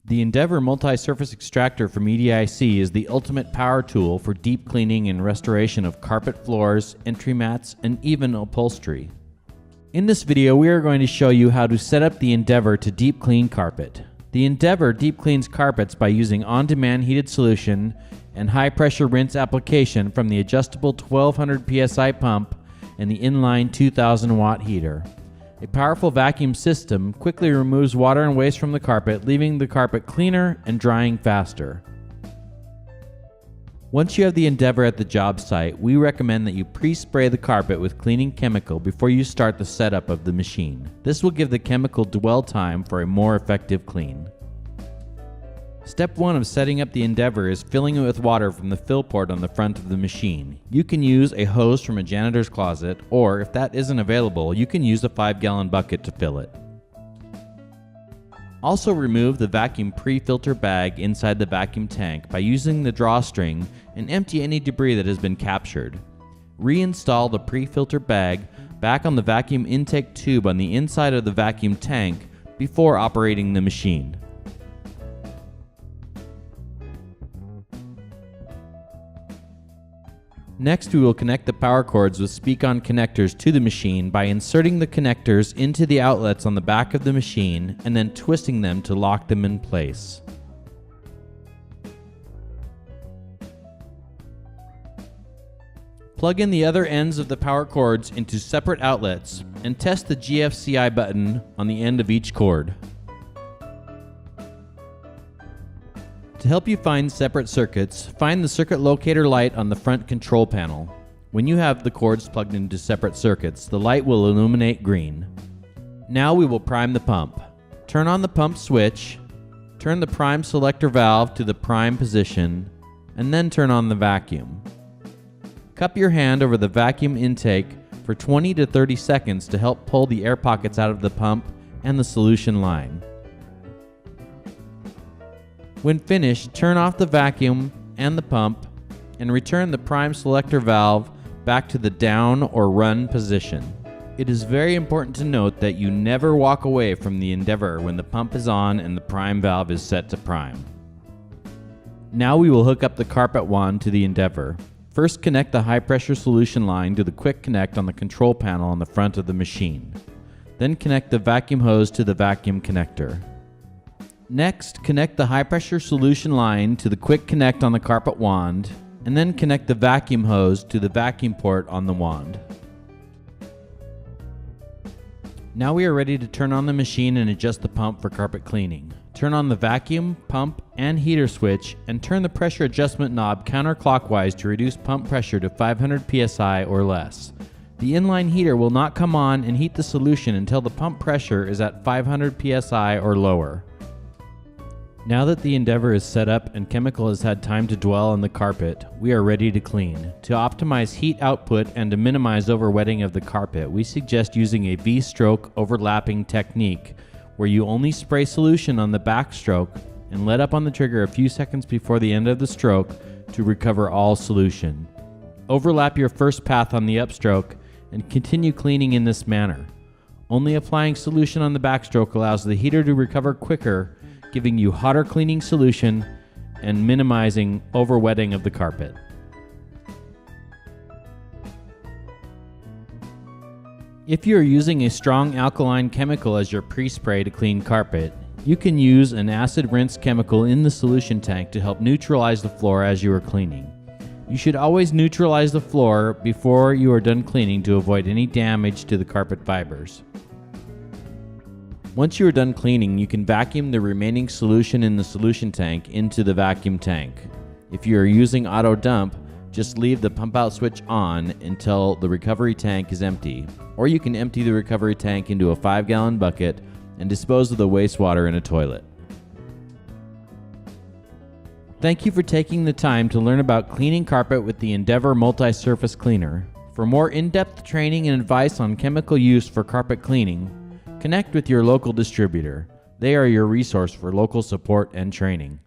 The Endeavour multi-surface extractor from EDIC is the ultimate power tool for deep cleaning and restoration of carpet floors, entry mats, and even upholstery. In this video, we are going to show you how to set up the Endeavour to deep clean carpet. The Endeavour deep cleans carpets by using on-demand heated solution and high-pressure rinse application from the adjustable 1200 psi pump and the inline 2000 watt heater. A powerful vacuum system quickly removes water and waste from the carpet, leaving the carpet cleaner and drying faster. Once you have the Endeavour at the job site, we recommend that you pre-spray the carpet with cleaning chemical before you start the setup of the machine. This will give the chemical dwell time for a more effective clean. Step 1 of setting up the Endeavour is filling it with water from the fill port on the front of the machine. You can use a hose from a janitor's closet, or if that isn't available, you can use a 5-gallon bucket to fill it. Also remove the vacuum pre-filter bag inside the vacuum tank by using the drawstring and empty any debris that has been captured. Reinstall the pre-filter bag back on the vacuum intake tube on the inside of the vacuum tank before operating the machine. Next, we will connect the power cords with speak-on connectors to the machine by inserting the connectors into the outlets on the back of the machine and then twisting them to lock them in place. Plug in the other ends of the power cords into separate outlets and test the GFCI button on the end of each cord. To help you find separate circuits, find the circuit locator light on the front control panel. When you have the cords plugged into separate circuits, the light will illuminate green. Now we will prime the pump. Turn on the pump switch, turn the prime selector valve to the prime position, and then turn on the vacuum. Cup your hand over the vacuum intake for 20 to 30 seconds to help pull the air pockets out of the pump and the solution line. When finished, turn off the vacuum and the pump and return the prime selector valve back to the down or run position. It is very important to note that you never walk away from the Endeavour when the pump is on and the prime valve is set to prime. Now we will hook up the carpet wand to the Endeavour. First, connect the high pressure solution line to the quick connect on the control panel on the front of the machine. Then connect the vacuum hose to the vacuum connector. Next, connect the high-pressure solution line to the quick connect on the carpet wand, and then connect the vacuum hose to the vacuum port on the wand. Now we are ready to turn on the machine and adjust the pump for carpet cleaning. Turn on the vacuum, pump, and heater switch, and turn the pressure adjustment knob counterclockwise to reduce pump pressure to 500 psi or less. The inline heater will not come on and heat the solution until the pump pressure is at 500 psi or lower. Now that the Endeavour is set up and chemical has had time to dwell on the carpet, we are ready to clean. To optimize heat output and to minimize overwetting of the carpet, we suggest using a V-stroke overlapping technique where you only spray solution on the backstroke and let up on the trigger a few seconds before the end of the stroke to recover all solution. Overlap your first path on the upstroke and continue cleaning in this manner. Only applying solution on the backstroke allows the heater to recover quicker, giving you hotter cleaning solution and minimizing overwetting of the carpet. If you are using a strong alkaline chemical as your pre-spray to clean carpet, you can use an acid rinse chemical in the solution tank to help neutralize the floor as you are cleaning. You should always neutralize the floor before you are done cleaning to avoid any damage to the carpet fibers. Once you are done cleaning, you can vacuum the remaining solution in the solution tank into the vacuum tank. If you are using auto dump, just leave the pump out switch on until the recovery tank is empty, or you can empty the recovery tank into a 5-gallon bucket and dispose of the wastewater in a toilet. Thank you for taking the time to learn about cleaning carpet with the Endeavour multi-surface cleaner. For more in-depth training and advice on chemical use for carpet cleaning, connect with your local distributor. They are your resource for local support and training.